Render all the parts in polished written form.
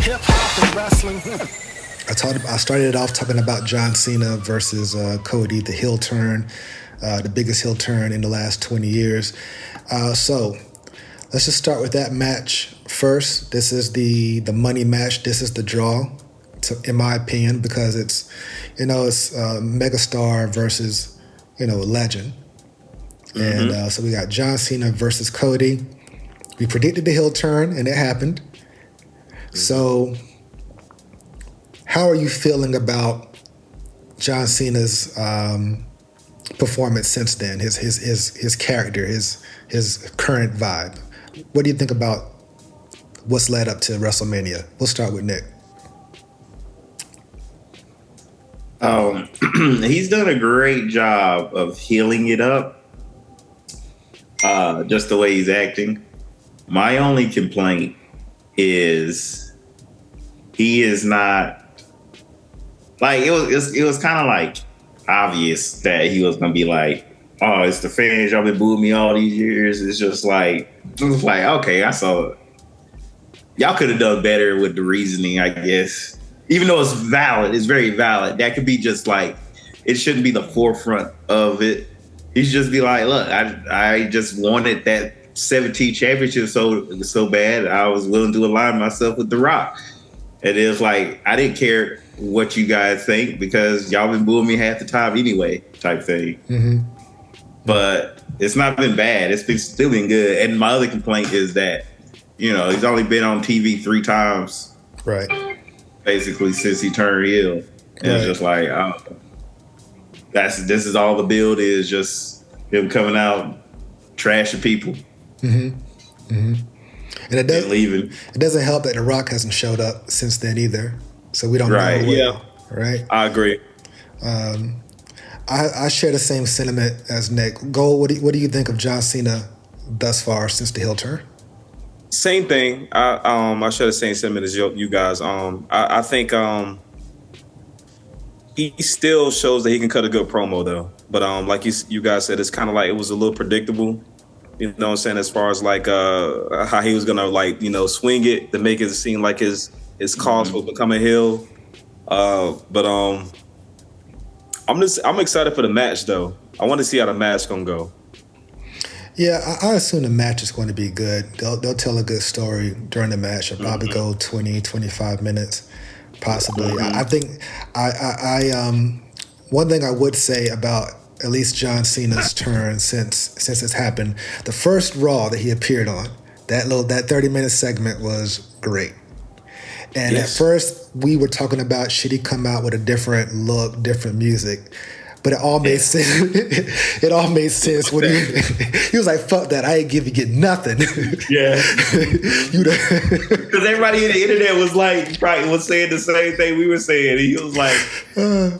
hip hop and wrestling. I started it off talking about John Cena versus Cody, the heel turn, the biggest heel turn in the last 20 years. So let's just start with that match first. This is the money match. This is the draw, in my opinion, because it's megastar versus a legend. Mm-hmm. And so we got John Cena versus Cody. We predicted the heel turn, and it happened. Mm-hmm. So how are you feeling about John Cena's performance since then? His character, his current vibe. What do you think about what's led up to WrestleMania? We'll start with Nick. He's done a great job of healing it up. Just the way he's acting. My only complaint is he is not like it was kind of like obvious that he was gonna be like, oh, it's the fans, y'all been booing me all these years. It was like, okay, I saw it. Y'all could have done better with the reasoning, I guess. Even though it's valid, it's very valid. That could be just like, it shouldn't be the forefront of it. He should just be like, look, I just wanted that 17 championship so bad, I was willing to align myself with The Rock. And it was like, I didn't care what you guys think because y'all been booing me half the time anyway, type thing. Mm-hmm. But it's not been bad. It's still been good. And my other complaint is that, he's only been on TV 3 times. Right. Basically, since he turned heel. And It's just like, this is all the build is, just him coming out, trashing people. Mm-hmm. Mm-hmm. And leaving. It doesn't help that The Rock hasn't showed up since then either. So we don't know. Yeah. Right? I agree. I share the same sentiment as Nick. Gold, what do you think of John Cena thus far since the heel turn? Same thing. I share the same sentiment as you guys. I think he still shows that he can cut a good promo though. But like you guys said, it's kind of like it was a little predictable. You know what I'm saying? As far as like how he was gonna swing it to make it seem like his cause for becoming heel. But I'm excited for the match though. I want to see how the match gonna go. Yeah, I assume the match is going to be good. They'll tell a good story during the match. It'll probably go 20, 25 minutes, possibly. Mm-hmm. I think one thing I would say about at least John Cena's turn since it's happened, the first Raw that he appeared on, that 30-minute segment was great. And At first, we were talking about should he come out with a different look, different music. But it all made sense. It all made sense when he was like, "Fuck that! I ain't giving nothing." Yeah, because everybody in the internet was saying the same thing we were saying. He was like,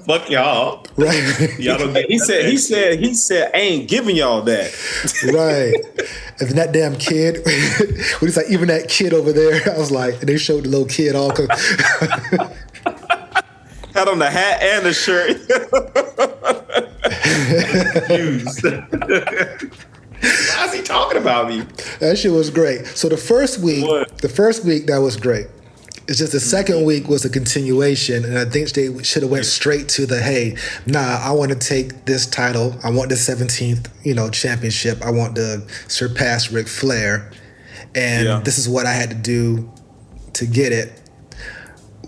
"Fuck y'all!" Right? Y'all don't get. He said, "I ain't giving y'all that." Right. And that damn kid, when he's like, even that kid over there, I was like, and they showed the little kid all. Had on the hat and the shirt. Why is he talking about me? That shit was great. So the first week that was great. It's just the second week was a continuation, and I think they should have went straight to I want to take this title. I want the 17th, championship. I want to surpass Ric Flair, and this is what I had to do to get it.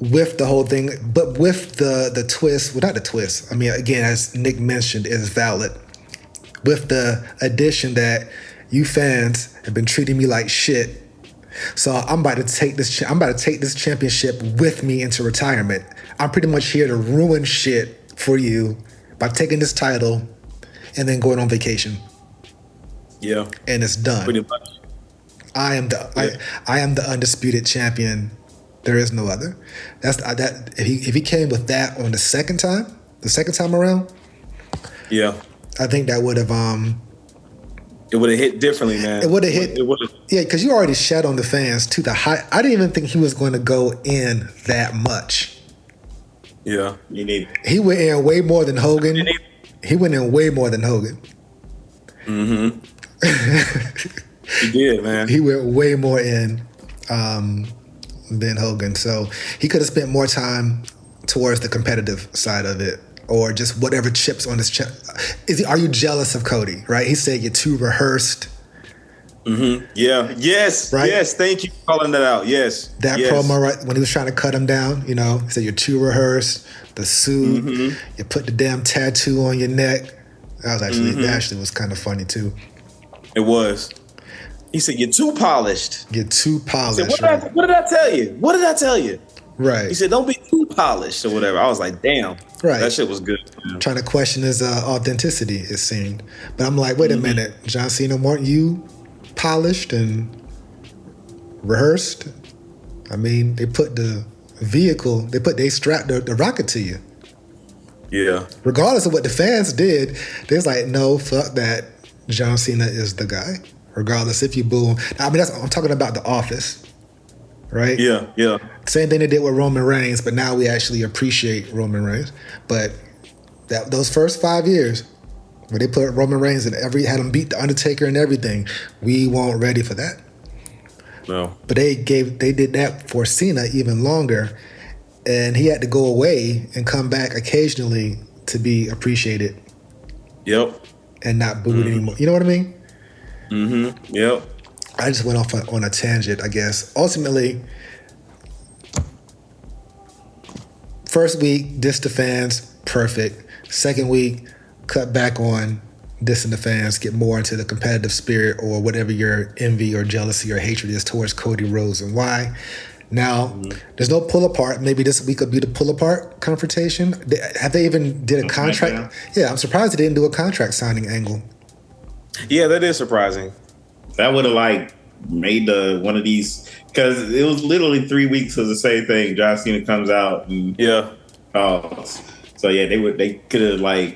With the whole thing, but with the twist, well, not the twist. I mean, again, as Nick mentioned, is valid. With the addition that you fans have been treating me like shit, so I'm about to take this. I'm about to take this championship with me into retirement. I'm pretty much here to ruin shit for you by taking this title and then going on vacation. Yeah, and it's done. Pretty much. I am the undisputed champion. There is no other. If he came with that on the second time around, yeah, I think that would have it would have hit differently, man. It would have hit. Yeah, because you already shat on the fans to the high. I didn't even think he was going to go in that much. Yeah, he went in way more than Hogan. He went in way more than Hogan. Mm-hmm. He did, man. He went way more in. than Hogan. So he could have spent more time towards the competitive side of it, or just whatever chips on his chip. Are you jealous of Cody? Right? He said you're too rehearsed. Mm-hmm. Yeah. Yes. Right? Yes. Thank you for calling that out. Yes. That promo, right, when he was trying to cut him down, he said you're too rehearsed. The suit, you put the damn tattoo on your neck. That actually was kind of funny too. It was. He said you're too polished. You're too polished. Said, what did I tell you? What did I tell you? Right. He said don't be too polished or whatever. I was like, damn. Right. That shit was good. Trying to question his authenticity, it seemed. But I'm like, wait a minute, John Cena, weren't you polished and rehearsed? I mean, they put the vehicle, they strapped the rocket to you. Yeah. Regardless of what the fans did, they was like, no, fuck that. John Cena is the guy. Regardless if you boo him. I mean, I'm talking about The Office, right? Yeah, yeah. Same thing they did with Roman Reigns, but now we actually appreciate Roman Reigns. But those first 5 years, where they put Roman Reigns and had him beat The Undertaker and everything, we weren't ready for that. No. But they did that for Cena even longer, and he had to go away and come back occasionally to be appreciated. Yep. And not booed anymore. You know what I mean? Mm-hmm. Yep. I just went off on a tangent, I guess. Ultimately, first week, diss the fans, perfect. Second week, cut back on dissing the fans, get more into the competitive spirit or whatever your envy or jealousy or hatred is towards Cody Rhodes and why. Now, there's no pull apart. Maybe this week could be the pull apart confrontation. Have they even did a contract? Yeah, I'm surprised they didn't do a contract signing angle. Yeah, that is surprising. That would have made one of these, because it was literally 3 weeks of the same thing. John Cena comes out and so yeah, they could have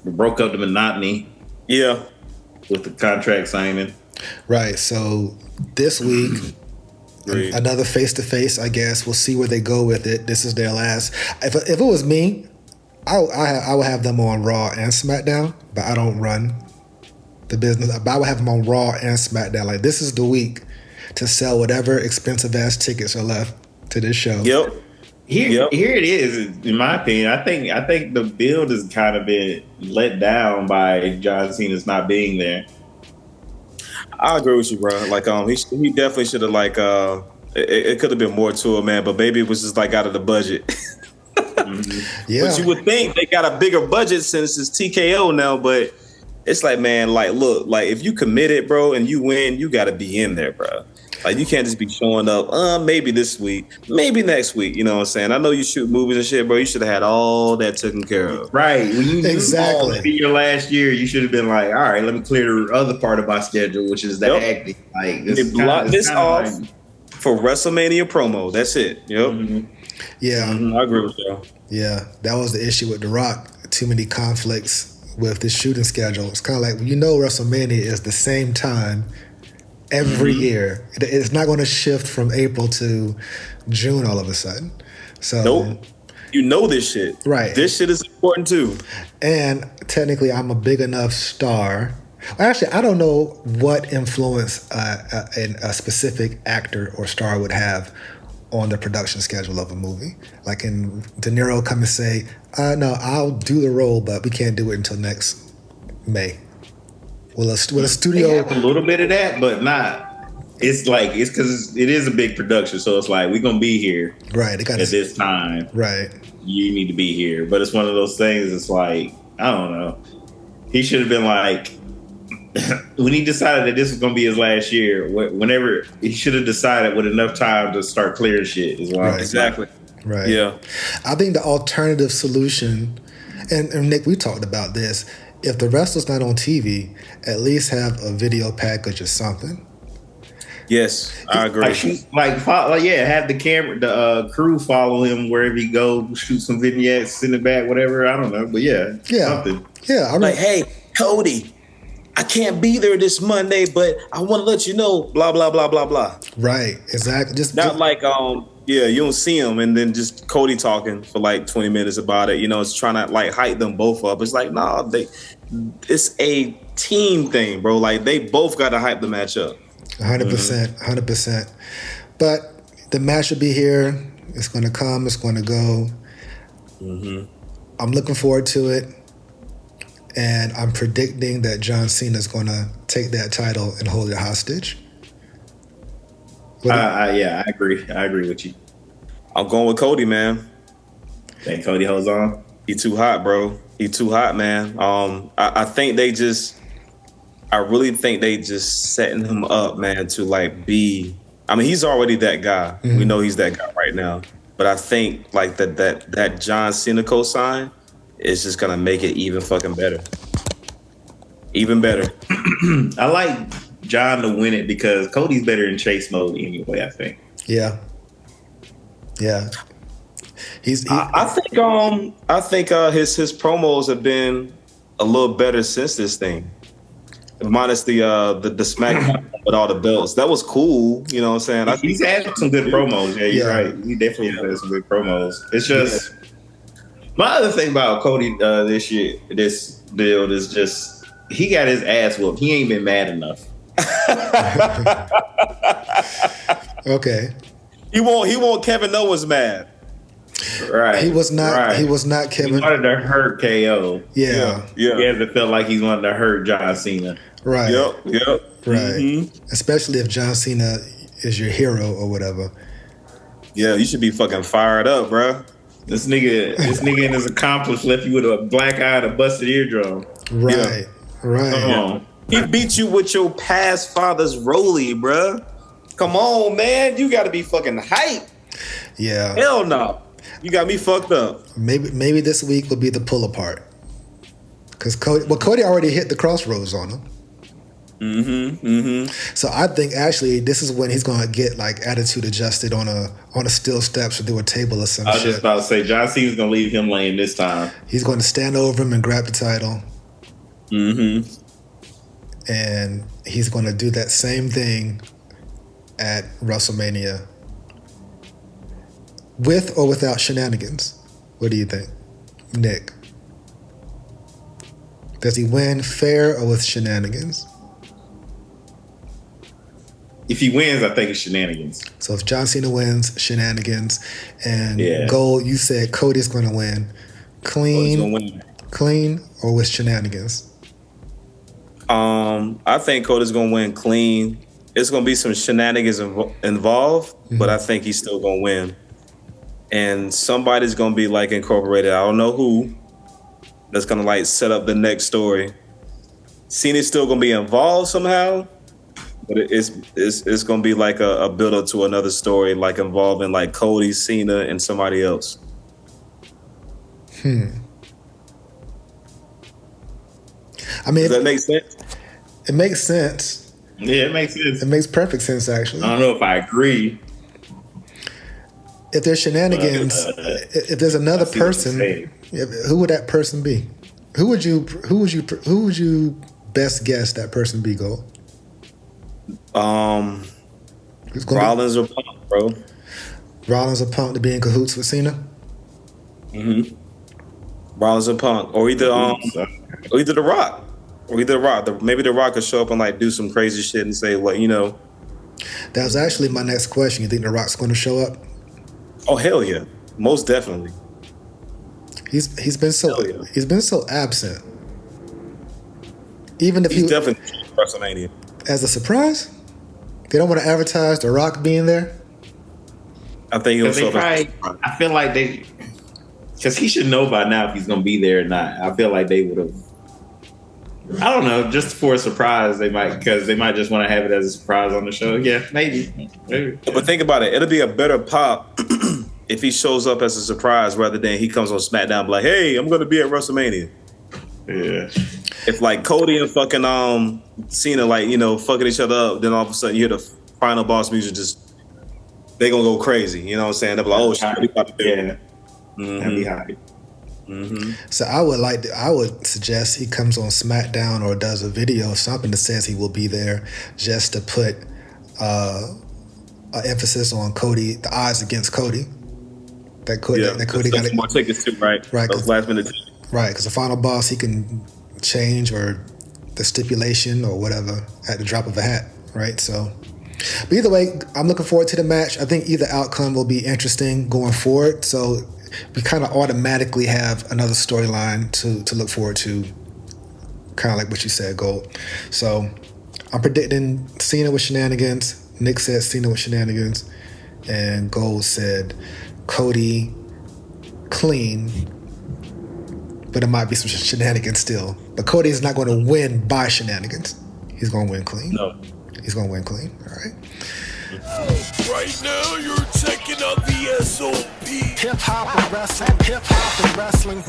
broke up the monotony. Yeah, with the contract signing. Right. So this week, another face to face. I guess we'll see where they go with it. This is their last. If it was me, I would have them on Raw and SmackDown, but I don't run the business. But I would have them on Raw and SmackDown. This is the week to sell whatever expensive ass tickets are left to this show. Yep. Here it is. In my opinion, I think the build has kind of been let down by John Cena's not being there. I agree with you, bro. He definitely should have it could have been more to it, man. But maybe it was just out of the budget. Yeah. But you would think they got a bigger budget since it's TKO now. But it's man, look, if you committed, bro, and you win, you got to be in there, bro. You can't just be showing up, maybe this week, maybe next week. You know what I'm saying? I know you shoot movies and shit, bro. You should have had all that taken care of. Right. When you knew to be your last year, you should have been all right, let me clear the other part of my schedule, which is the acting. Block this off for WrestleMania promo. That's it. Yep. Mm-hmm. Yeah. Mm-hmm. I agree with you. Yeah. That was the issue with The Rock. Too many conflicts with this shooting schedule. It's kind of WrestleMania is the same time every year. It's not going to shift from April to June all of a sudden. So nope. You know this shit. Right. This shit is important too. And technically I'm a big enough star. Actually, I don't know what influence a specific actor or star would have on the production schedule of a movie. Can De Niro come and say, no, I'll do the role, but we can't do it until next May. Will a studio they have a little bit of that, but not. It's because it is a big production, so it's we're gonna be here right. At this time, right? You need to be here, but it's one of those things. It's I don't know. He should have been when he decided that this was gonna be his last year. Whenever he should have decided with enough time to start clearing shit as well. Right. Exactly. Right. Yeah. I think the alternative solution, and Nick, we talked about this. If the wrestler's not on TV, at least have a video package or something. Yes, I agree. Have the camera, the crew follow him wherever he go, shoot some vignettes, send it back, whatever. I don't know, but something. Yeah, hey, Cody, I can't be there this Monday, but I want to let you know, blah blah blah blah blah. Right, exactly. Just you don't see him, and then just Cody talking for 20 minutes about it. It's trying to hype them both up. It's it's a team thing, bro. They both got to hype the match up. 100%, 100%. But The match will be here. It's going to come. It's going to go. I'm looking forward to it. And I'm predicting that John Cena is going to take that title and hold it hostage. Yeah, I agree. I agree with you. I'm going with Cody, man. Think Cody holds on? He too hot, bro. He too hot, man. I think I really think they just setting him up, man, to like be. I mean, he's already that guy. We know he's that guy right now. But I think like that John Cena cosign is just gonna make it even fucking better. Even better. I like John to win it because Cody's better in chase mode anyway, I think. Yeah. I think his promos have been a little better since this thing. Minus the SmackDown with all the belts. That was cool, you know what I'm saying? He's had some good promos. Yeah, you're right. He definitely had some good promos. It's just my other thing about Cody this deal is just he got his ass whooped. He ain't been mad enough. Okay. He won't Kevin Owens mad. Right. He was not. Right. He was not Kevin. He wanted to hurt KO. Yeah. He hasn't felt like he wanted to hurt John Cena. Right. Yep. Right. Especially if John Cena is your hero or whatever. Yeah, you should be fucking fired up, bro. This nigga and his accomplice left you with a black eye and a busted eardrum. Right. Right. Come on. He beat you with your past father's Rolly, bro. Come on, man. You got to be fucking hype. Yeah. Hell no. You got me fucked up. Maybe this week will be the pull apart. Because Cody already hit the crossroads on him. So I think actually this is when he's gonna get like attitude adjusted on a steel steps or through a table or some shit. I was just about to say John Cena's gonna leave him laying this time. He's going to stand over him and grab the title. And he's going to do that same thing at WrestleMania. With or without shenanigans? What do you think, Nick? Does he win fair or with shenanigans? If he wins, I think it's shenanigans. So if John Cena wins, shenanigans, and gold, you said Cody's going to win. Clean or with shenanigans? I think Cody's going to win clean. It's going to be some shenanigans involved, but I think he's still going to win. And somebody's going to be like incorporated. I don't know who. That's going to like set up the next story. Cena's still going to be involved somehow, but it's going to be like a build up to another story, like involving like Cody, Cena, and somebody else. I mean, does that make sense? It makes sense. Yeah, it makes sense. It makes perfect sense, actually. I don't know if I agree. If there's shenanigans, if there's another person, who would that person be? Who would you best guess that person be, Gold? Rollins or Punk, bro. Rollins or Punk to be in cahoots with Cena? Rollins or Punk, or either The Rock. Maybe The Rock could show up and like do some crazy shit and say, what, you know. That was actually my next question. You think The Rock's going to show up? Oh hell yeah, most definitely. He's been so absent. Even if he's definitely WrestleMania as a surprise, they don't want to advertise The Rock being there. I think he'll show up. I feel like because he should know by now if he's going to be there or not. I feel like they would have. I don't know, just for a surprise, they might just want to have it as a surprise on the show. Yeah, maybe. But think about it. It'll be a better pop if he shows up as a surprise rather than he comes on SmackDown like, hey, I'm going to be at WrestleMania. Yeah. If like Cody and fucking Cena like, you know, fucking each other up, then all of a sudden you hear the final boss music they going to go crazy. You know what I'm saying? They'll be like, oh, shit, what are about to do? Yeah. That'd be happy. So I would suggest he comes on SmackDown or does a video or something that says he will be there, just to put an emphasis on Cody, the odds against Cody. That Cody got more tickets too, right? Those last minute tickets. Right, because the final boss he can change or the stipulation or whatever at the drop of a hat, right? So But either way, I'm looking forward to the match. I think either outcome will be interesting going forward. So we kind of automatically have another storyline to look forward to, kind of like what you said, Gold. So I'm predicting Cena with shenanigans. Nick said Cena with shenanigans. And Gold said Cody clean. But it might be some shenanigans still. But Cody's not going to win by shenanigans. He's going to win clean. No. He's going to win clean. All right. Right now, you're checking out VSOP. Hip hop and wrestling.